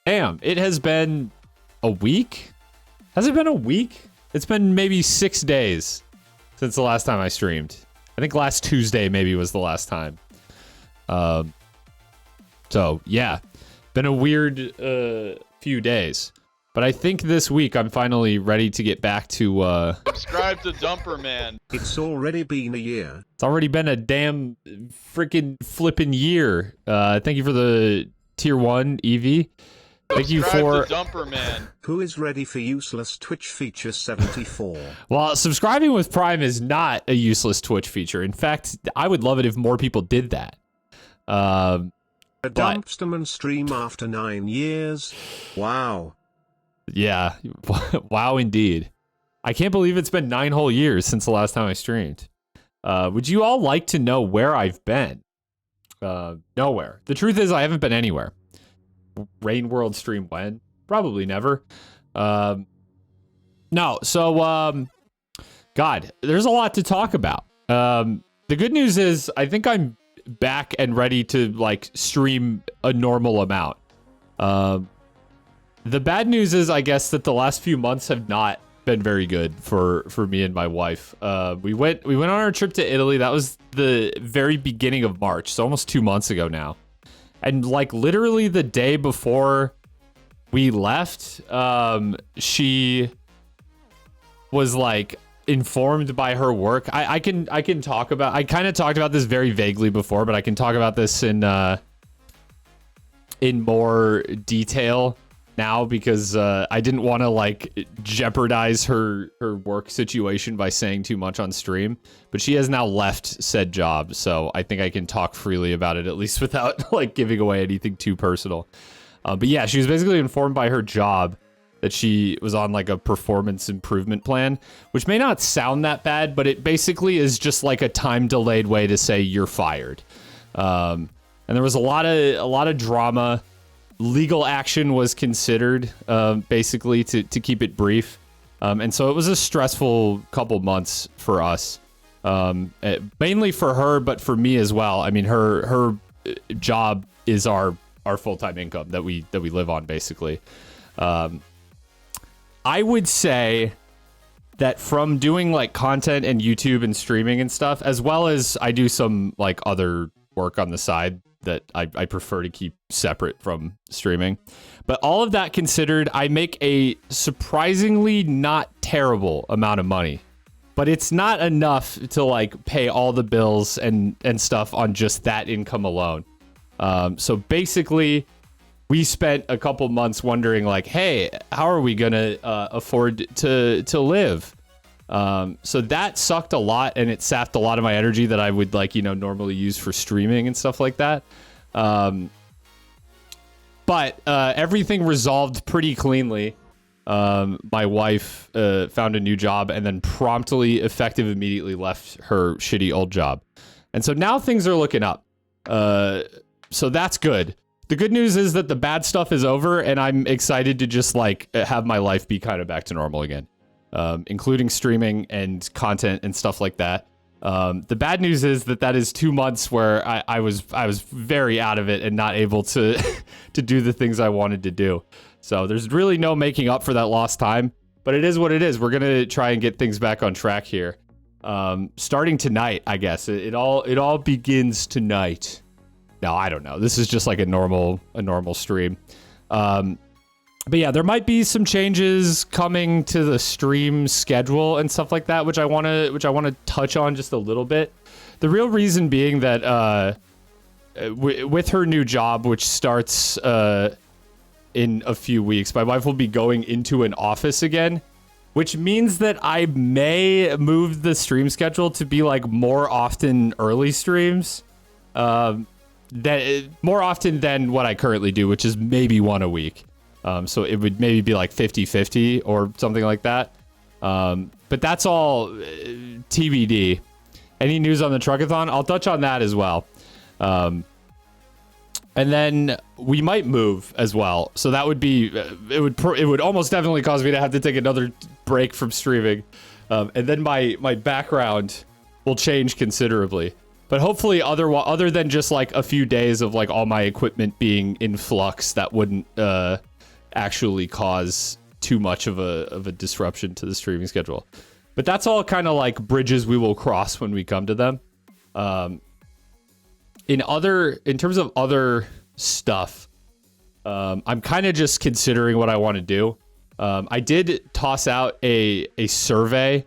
Damn, it has been a week? Has it been a week? It's been maybe 6 days since the last time I streamed. I think last Tuesday maybe was the last time. So, yeah. Been a weird few days. But I think this week I'm finally ready to get back to... Subscribe to Dumper Man. It's already been a year. It's already been a damn freaking flipping year. Thank you for the tier 1 Eevee. Thank you for... Subscribe to Dumper Man. Who is ready for useless Twitch feature 74? Well, subscribing with Prime is not a useless Twitch feature. In fact, I would love it if more people did that. A Dumpsterman stream after 9 years? Wow. Yeah. Wow, indeed. I can't believe it's been 9 whole years since the last time I streamed. Would you all like to know where I've been? Nowhere. The truth is I haven't been anywhere. Rain World stream when? Probably never. No, so, God, there's a lot to talk about. The good news is I think I'm back and ready to, like, stream a normal amount. The bad news is, I guess, that the last few months have not been very good for me and my wife. We went on our trip to Italy. That was the very beginning of March, so almost 2 months ago now. And like literally the day before we left, she was like informed by her work. I can talk about. I kind of talked about this very vaguely before, but I can talk about this in more detail now because I didn't want to like jeopardize her work situation by saying too much on stream. But she has now left said job, so I think I can talk freely about it, at least without like giving away anything too personal. But yeah, she was basically informed by her job that she was on like a performance improvement plan, which may not sound that bad, but it basically is just like a time delayed way to say you're fired. And there was a lot of drama. Legal action was considered, basically to keep it brief. And so it was a stressful couple months for us, mainly for her, but for me as well. I mean, her job is our full-time income that we live on, basically. I would say that from doing like content and YouTube and streaming and stuff, as well as I do some like other work on the side that I prefer to keep separate from streaming. But all of that considered, I make a surprisingly not terrible amount of money. But it's not enough to like pay all the bills and stuff on just that income alone. So basically, we spent a couple months wondering like, hey, how are we gonna afford to live? So that sucked a lot, and it sapped a lot of my energy that I would like, normally use for streaming and stuff like that. But everything resolved pretty cleanly. My wife found a new job and then promptly, immediately left her shitty old job. And so now things are looking up. So that's good. The good news is that the bad stuff is over, and I'm excited to just like have my life be kind of back to normal again. Including streaming and content and stuff like that. The bad news is that is 2 months where I was very out of it and not able to to do the things I wanted to do. So there's really no making up for that lost time, but it is what it is. We're gonna try and get things back on track here. Starting tonight, I guess. It all begins tonight. No, I don't know. This is just like a normal stream. But yeah, there might be some changes coming to the stream schedule and stuff like that, which I want to touch on just a little bit. The real reason being that with her new job, which starts in a few weeks, my wife will be going into an office again, which means that I may move the stream schedule to be like more often early streams, that more often than what I currently do, which is maybe one a week. So it would maybe be like 50-50 or something like that. But that's all TBD. Any news on the truckathon? I'll touch on that as well. And then we might move as well. So that would be, it would almost definitely cause me to have to take another break from streaming. And then my background will change considerably. But hopefully other than just like a few days of like all my equipment being in flux, that wouldn't actually cause too much of a disruption to the streaming schedule. But that's all kind of like bridges we will cross when we come to them. In terms of other stuff, I'm kind of just considering what I want to do. I did toss out a survey.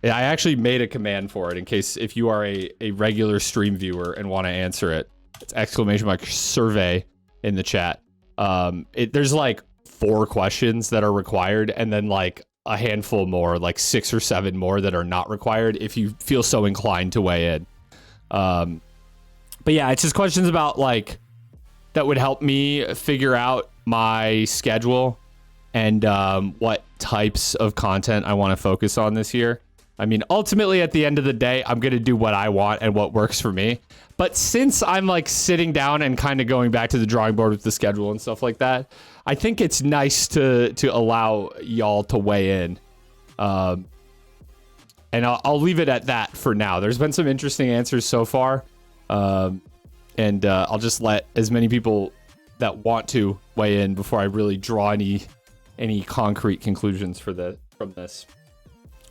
I actually made a command for it in case if you are a regular stream viewer and want to answer it. It's ! survey in the chat. There's like 4 questions that are required, and then like a handful more, like 6 or 7 more that are not required if you feel so inclined to weigh in. But yeah, it's just questions about like that would help me figure out my schedule and what types of content I want to focus on this year. I mean, ultimately, at the end of the day, I'm going to do what I want and what works for me. But since I'm like sitting down and kind of going back to the drawing board with the schedule and stuff like that, I think it's nice to allow y'all to weigh in. And I'll leave it at that for now. There's been some interesting answers so far. And I'll just let as many people that want to weigh in before I really draw any concrete conclusions from this.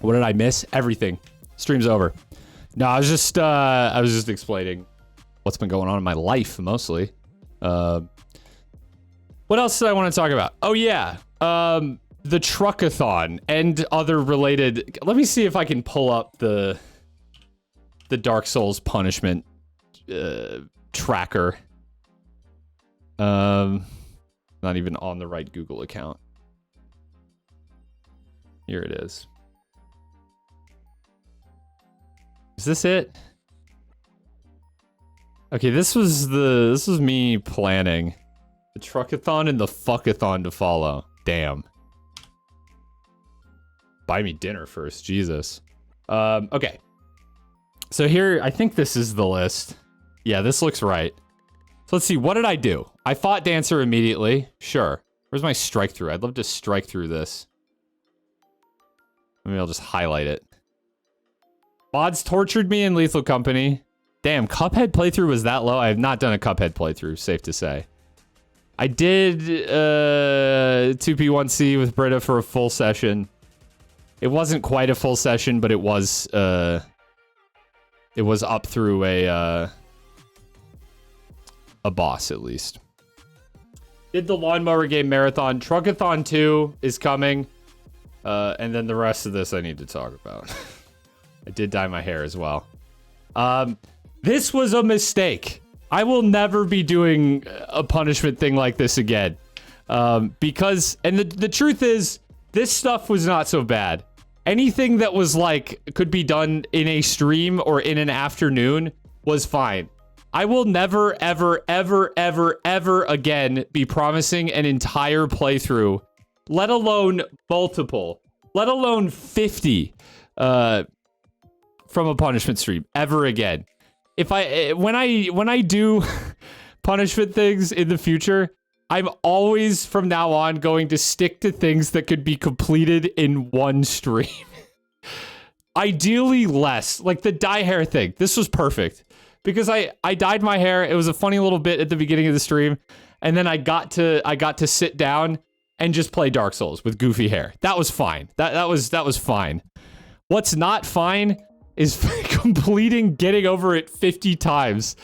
What did I miss? Everything. Stream's over. No, I was just explaining what's been going on in my life mostly. What else did I want to talk about? Oh yeah, the truckathon and other related. Let me see if I can pull up the Dark Souls punishment tracker. Not even on the right Google account. Here it is. Is this it? Okay, this was me planning the truckathon and the fuckathon to follow. Damn. Buy me dinner first, Jesus. Okay. So here, I think this is the list. Yeah, this looks right. So let's see, what did I do? I fought Dancer immediately. Sure. Where's my strike through? I'd love to strike through this. Maybe I'll just highlight it. Mods tortured me in Lethal Company. Damn, Cuphead playthrough was that low? I have not done a Cuphead playthrough, safe to say. I did 2P1C with Britta for a full session. It wasn't quite a full session, but it was up through a boss at least. Did the Lawnmower Game Marathon. Truckathon 2 is coming. And then the rest of this I need to talk about. I did dye my hair as well. This was a mistake. I will never be doing a punishment thing like this again. Because, and the truth is, this stuff was not so bad. Anything that was like, could be done in a stream or in an afternoon was fine. I will never, ever, ever, ever, ever again be promising an entire playthrough, let alone multiple, let alone 50, from a punishment stream ever again. If when I do punishment things in the future, I'm always from now on going to stick to things that could be completed in one stream. Ideally less. Like the dye hair thing. This was perfect because I dyed my hair. It was a funny little bit at the beginning of the stream, and then I got to sit down and just play Dark Souls with goofy hair. That was fine. That was fine. What's not fine is completing getting over it 50 times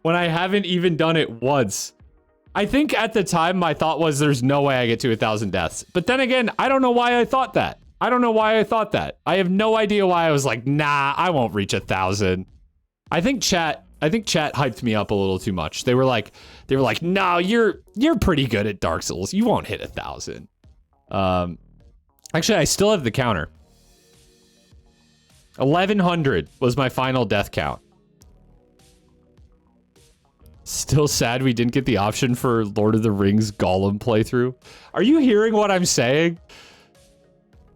when I haven't even done it once. I think at the time my thought was there's no way I get to 1,000 deaths. But then again, I don't know why I thought that. I I have no idea why I was like, nah, I won't reach 1,000. I think chat hyped me up a little too much. They were like, no, you're pretty good at Dark Souls. You won't hit 1,000. Actually, I still have the counter. 1,100 was my final death count. Still sad we didn't get the option for Lord of the Rings Gollum playthrough. Are you hearing what I'm saying?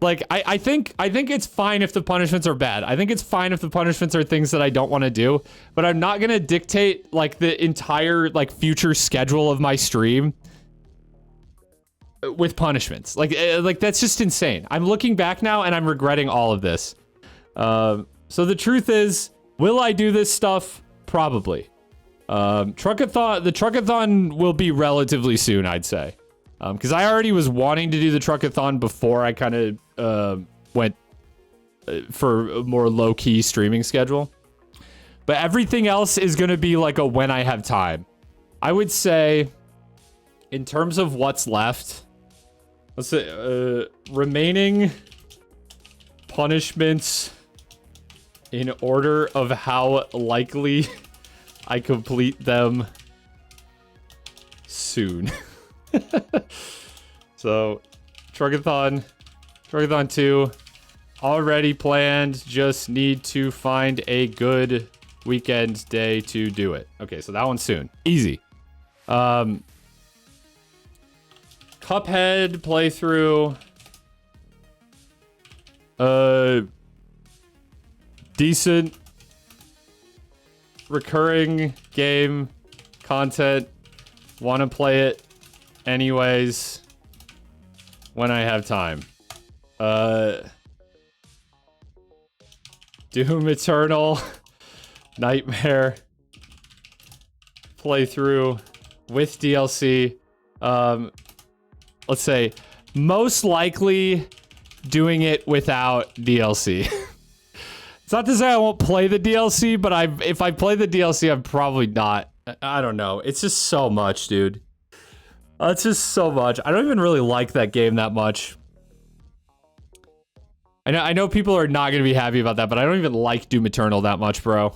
Like, I think it's fine if the punishments are bad. I think it's fine if the punishments are things that I don't want to do, but I'm not going to dictate like the entire like future schedule of my stream with punishments. Like that's just insane. I'm looking back now and I'm regretting all of this. So the truth is, will I do this stuff? Probably. The truckathon will be relatively soon, I'd say. Because I already was wanting to do the truckathon before I kind of went for a more low-key streaming schedule. But everything else is going to be like a when I have time. I would say, in terms of what's left, let's say remaining punishments in order of how likely I complete them soon. So, Truckathon 2, already planned, just need to find a good weekend day to do it. Okay, so that one's soon. Easy. Cuphead playthrough. Decent recurring game content. Want to play it anyways when I have time. Doom Eternal Nightmare playthrough with DLC. Let's say most likely doing it without DLC. It's not to say I won't play the DLC, but if I play the DLC, I'm probably not. I don't know. It's just so much, dude. It's just so much. I don't even really like that game that much. I know people are not going to be happy about that, but I don't even like Doom Eternal that much, bro.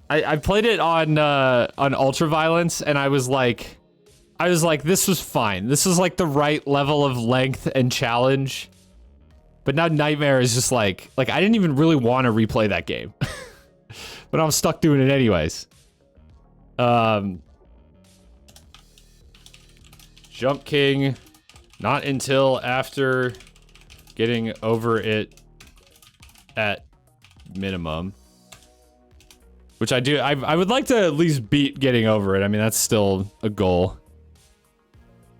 I played it on Ultraviolence, and I was like, this was fine. This is like the right level of length and challenge. But now Nightmare is just like I didn't even really want to replay that game. But I'm stuck doing it anyways. Jump King, not until after getting over it at minimum. Which I do. I would like to at least beat getting over it. I mean, that's still a goal.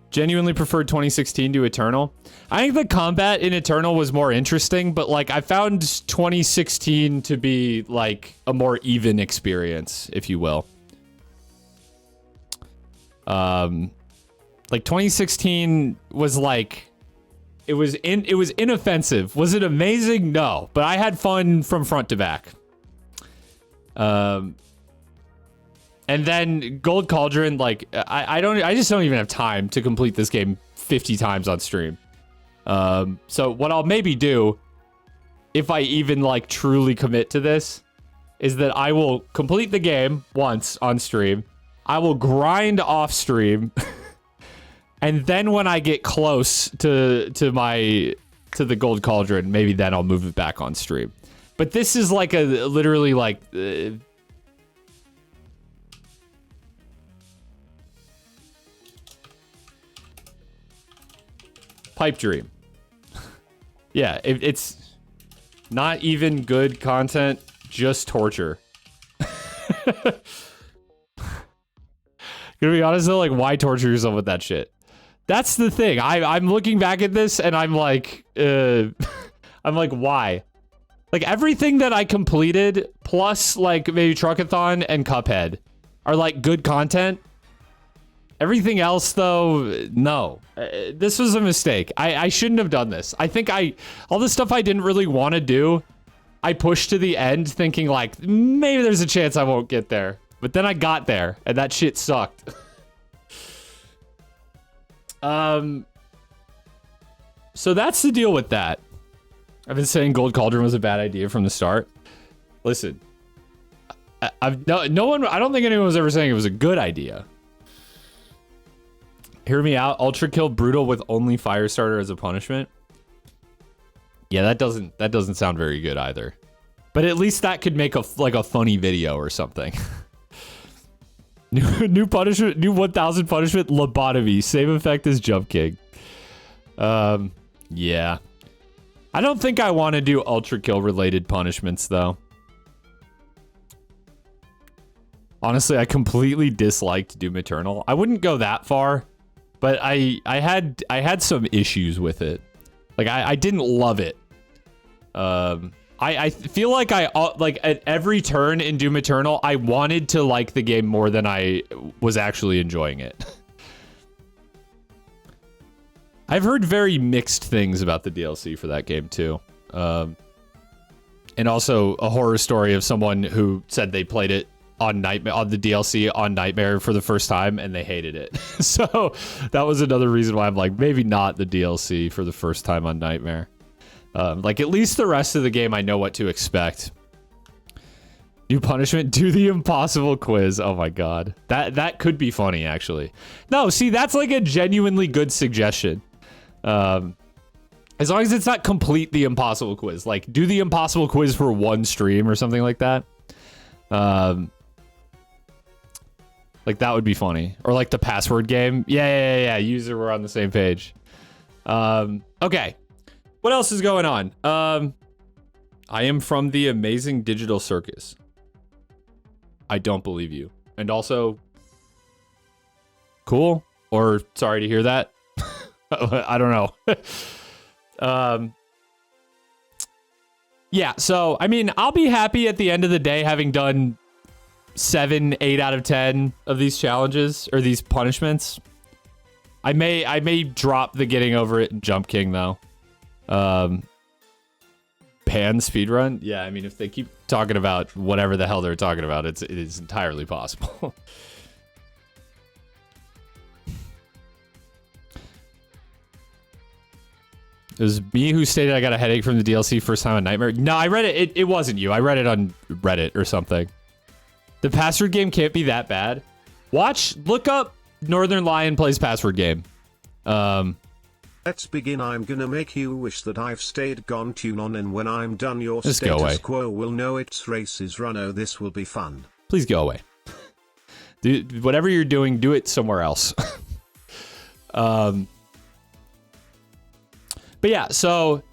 Genuinely preferred 2016 to Eternal. I think the combat in Eternal was more interesting, but like I found 2016 to be like a more even experience, if you will. Like 2016 was like it was inoffensive. Was it amazing? No, but I had fun from front to back. And then Gold Cauldron, like I just don't even have time to complete this game 50 times on stream. So what I'll maybe do, if I even like truly commit to this, is that I will complete the game once on stream. I will grind off stream, and then when I get close to the Gold Cauldron, maybe then I'll move it back on stream. But this is like literally like. Pipe dream. Yeah, it's not even good content, just torture. Gonna be honest though, like why torture yourself with that shit? That's the thing. I'm looking back at this and I'm like, why? Like everything that I completed, plus like maybe Truckathon and Cuphead, are like good content. Everything else, though, no. This was a mistake. I shouldn't have done this. I think all the stuff I didn't really want to do, I pushed to the end thinking, like, maybe there's a chance I won't get there. But then I got there, and that shit sucked. So that's the deal with that. I've been saying Gold Cauldron was a bad idea from the start. Listen, no one, I don't think anyone was ever saying it was a good idea. Hear me out. Ultra kill brutal with only Firestarter as a punishment. Yeah, that doesn't sound very good either. But at least that could make a funny video or something. New punishment, new 1000 punishment, lobotomy. Same effect as Jump King. Yeah. I don't think I want to do ultra kill related punishments though. Honestly, I completely disliked Doom Eternal. I wouldn't go that far, but I had some issues with it. Like I didn't love it. I feel like like at every turn in Doom Eternal, I wanted to like the game more than I was actually enjoying it. I've heard very mixed things about the DLC for that game too. And also a horror story of someone who said they played it on Nightmare, on the DLC on Nightmare for the first time, and they hated it. So that was another reason why I'm like, maybe not the DLC for the first time on Nightmare. Like at least the rest of the game, I know what to expect. New punishment, do the impossible quiz. Oh my god. That could be funny, actually. No, see, that's like a genuinely good suggestion. As long as it's not complete the impossible quiz. Like, do the impossible quiz for one stream or something like that. Like, that would be funny. Or like the password game. Yeah. User, we're on the same page. Okay. What else is going on? I am from the amazing digital circus. I don't believe you. And also, cool. Or sorry to hear that. I don't know. Yeah, so, I mean, I'll be happy at the end of the day having done 7, 8 out of 10 of these challenges, or these punishments. I may drop the getting over it and Jump King, though. Pan speedrun? Yeah, I mean, if they keep talking about whatever the hell they're talking about, it is entirely possible. It was me who stated I got a headache from the DLC first time on Nightmare. No, I read it. It wasn't you. I read it on Reddit or something. The password game can't be that bad. Look up Northern Lion plays password game. Let's begin. I'm gonna make you wish that I've stayed gone. Tune on, and when I'm done, your Just go away. status quo will know its race is run. Oh, this will be fun. Please go away. Whatever you're doing, do it somewhere else. But yeah, so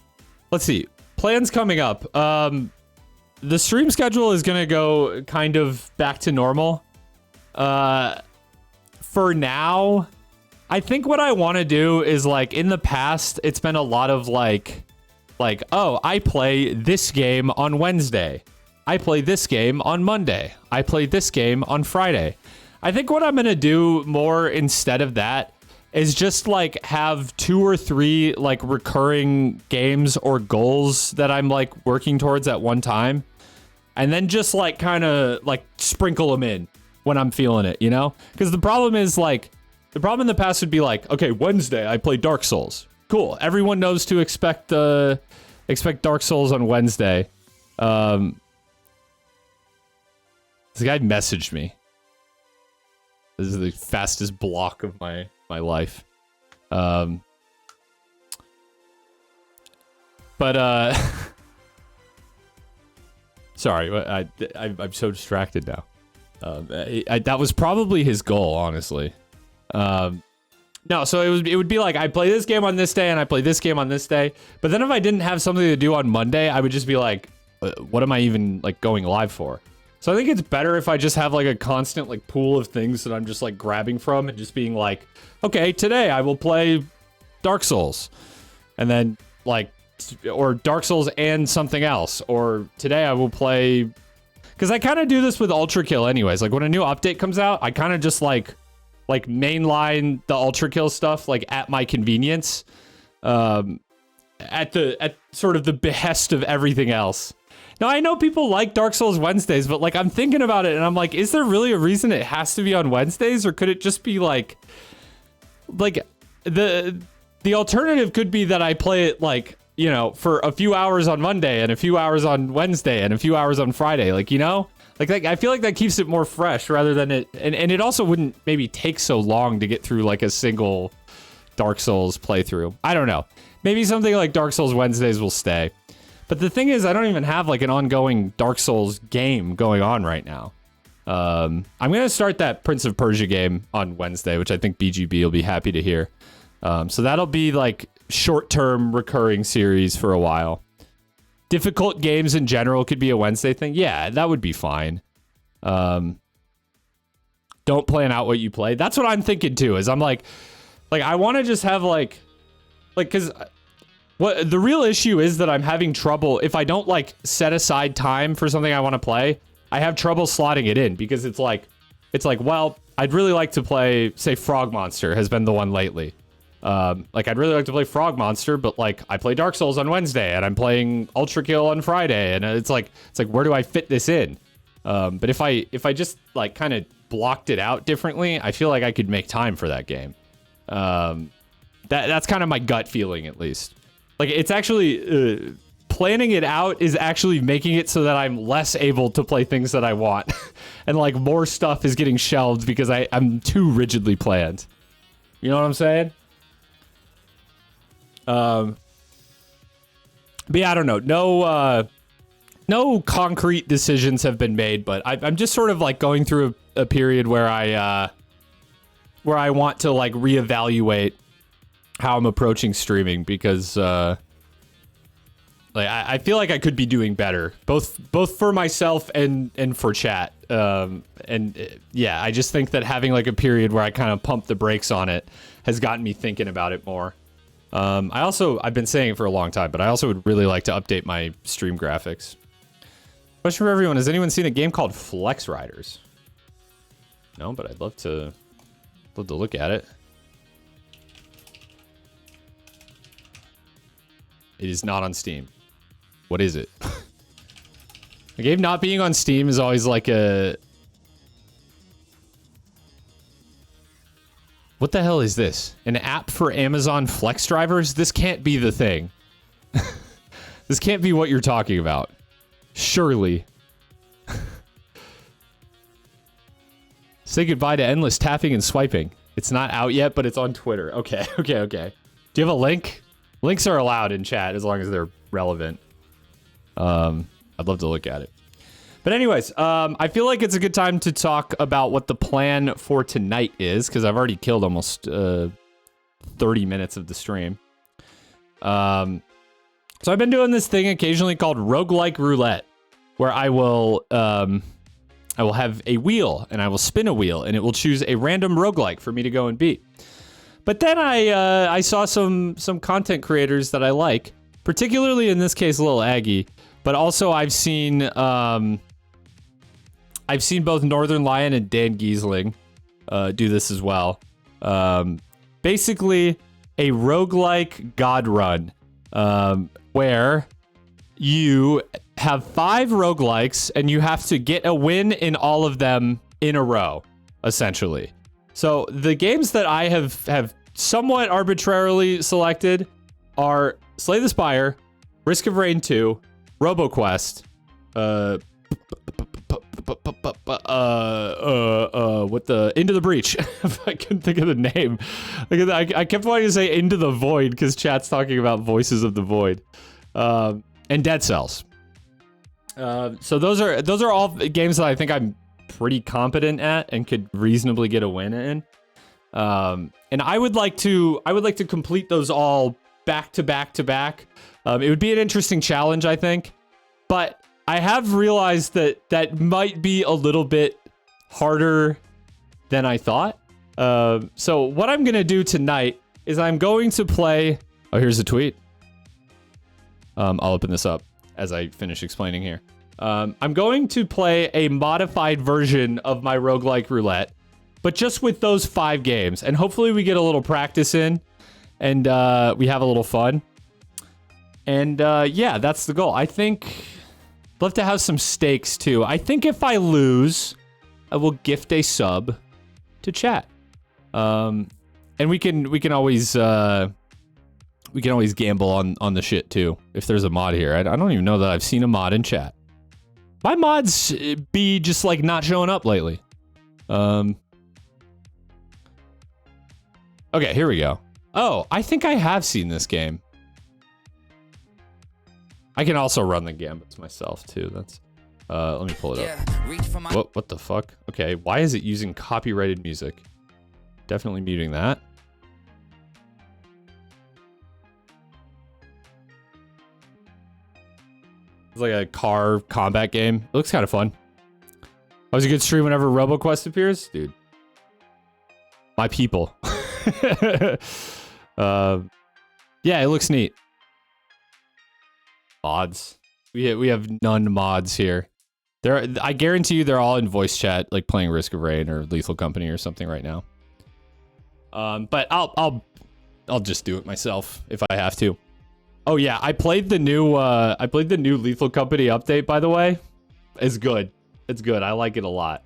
let's see. Plans coming up. The stream schedule is going to go kind of back to normal. For now, I think what I want to do is, like, in the past, it's been a lot of like, oh, I play this game on Wednesday. I play this game on Monday. I play this game on Friday. I think what I'm going to do more instead of that is just like have 2 or 3 like recurring games or goals that I'm like working towards at one time. And then just like kind of like sprinkle them in when I'm feeling it, you know? Because the problem is like, the problem in the past would be like, okay, Wednesday I play Dark Souls. Cool. Everyone knows to expect Dark Souls on Wednesday. This guy messaged me. This is the fastest block of my life. Sorry, I'm so distracted now. That was probably his goal, honestly. No, so it would be like I play this game on this day and I play this game on this day. But then if I didn't have something to do on Monday, I would just be like, what am I even like going live for? So I think it's better if I just have like a constant like pool of things that I'm just like grabbing from and just being like, okay, today I will play Dark Souls. And then like, or Dark Souls and something else. Or today I will play, because I kind of do this with Ultra Kill anyways. Like when a new update comes out, I kind of just like mainline the Ultra Kill stuff like at my convenience. At sort of the behest of everything else. Now, I know people like Dark Souls Wednesdays, but like I'm thinking about it and I'm like, is there really a reason it has to be on Wednesdays, or could it just be like the alternative could be that I play it like, you know, for a few hours on Monday and a few hours on Wednesday and a few hours on Friday, like, you know? Like I feel like that keeps it more fresh rather than it, and it also wouldn't maybe take so long to get through like a single Dark Souls playthrough. I don't know. Maybe something like Dark Souls Wednesdays will stay. But the thing is, I don't even have like an ongoing Dark Souls game going on right now. I'm going to start that Prince of Persia game on Wednesday, which I think BGB will be happy to hear. So that'll be like short-term recurring series for a while. Difficult games in general could be a Wednesday thing. Yeah, that would be fine. Don't plan out what you play. That's what I'm thinking too, is I'm like I want to just have like, because what the real issue is that I'm having trouble if I don't like set aside time for something I want to play. I have trouble slotting it in because it's like, well, I'd really like to play, say, Frog Monster has been the one lately. Like, I'd really like to play Frog Monster, but like I play Dark Souls on Wednesday and I'm playing Ultra Kill on Friday, and it's like where do I fit this in? But if I just like kind of blocked it out differently, I feel like I could make time for that game. That's kind of my gut feeling, at least. Like, it's actually planning it out is actually making it so that I'm less able to play things that I want, and like more stuff is getting shelved because I'm too rigidly planned. You know what I'm saying? But yeah, I don't know. No concrete decisions have been made, but I'm just sort of like going through a period where I want to like reevaluate how I'm approaching streaming, because like I feel like I could be doing better, both for myself and for chat. Yeah, I just think that having like a period where I kind of pump the brakes on it has gotten me thinking about it more. I've been saying it for a long time, but I also would really like to update my stream graphics. Question for everyone: has anyone seen a game called Flex Riders? No, but I'd love to look at it. It is not on Steam. What is it? A game not being on Steam is always like a... What the hell is this? An app for Amazon Flex drivers? This can't be the thing. This can't be what you're talking about. Surely. Say goodbye to endless tapping and swiping. It's not out yet, but it's on Twitter. Okay. Do you have a link? Links are allowed in chat as long as they're relevant. I'd love to look at it. But anyways, I feel like it's a good time to talk about what the plan for tonight is, because I've already killed almost 30 minutes of the stream. So I've been doing this thing occasionally called Roguelike Roulette, where I will have a wheel, and I will spin a wheel, and it will choose a random roguelike for me to go and beat. But then I saw some content creators that I like, particularly in this case Lil Aggie, but also I've seen both Northern Lion and Dan Giesling do this as well. Basically a roguelike god run, where you have 5 roguelikes and you have to get a win in all of them in a row, essentially. So the games that I have somewhat arbitrarily selected are Slay the Spire, Risk of Rain 2, RoboQuest, what the Into the Breach. I couldn't think of the name. I kept wanting to say Into the Void because chat's talking about Voices of the Void, and Dead Cells. So those are all games that I think I'm pretty competent at and could reasonably get a win in. And I would like to complete those all back to back to back. It would be an interesting challenge, I think, but I have realized that might be a little bit harder than I thought. So what I'm going to do tonight is I'm going to play... Oh, here's a tweet. I'll open this up as I finish explaining here. I'm going to play a modified version of my roguelike roulette, but just with those 5 games. And hopefully we get a little practice in and we have a little fun. And yeah, that's the goal. I think... I'd love to have some stakes too. I think if I lose, I will gift a sub to chat. And we can always gamble on the shit too if there's a mod here. I don't even know that I've seen a mod in chat. My mods be just like not showing up lately. Okay, here we go. Oh, I think I have seen this game. I can also run the gambits myself too. That's let me pull it up. What the fuck? Okay, why is it using copyrighted music? Definitely muting that. It's like a car combat game. It looks kind of fun. That was a good stream whenever RoboQuest appears, dude. My people. Yeah, it looks neat. Mods. We have none mods here. I guarantee you they're all in voice chat, like playing Risk of Rain or Lethal Company or something right now. But I'll I'll just do it myself if I have to. Oh yeah, I played the new Lethal Company update, by the way. It's good. It's good. I like it a lot.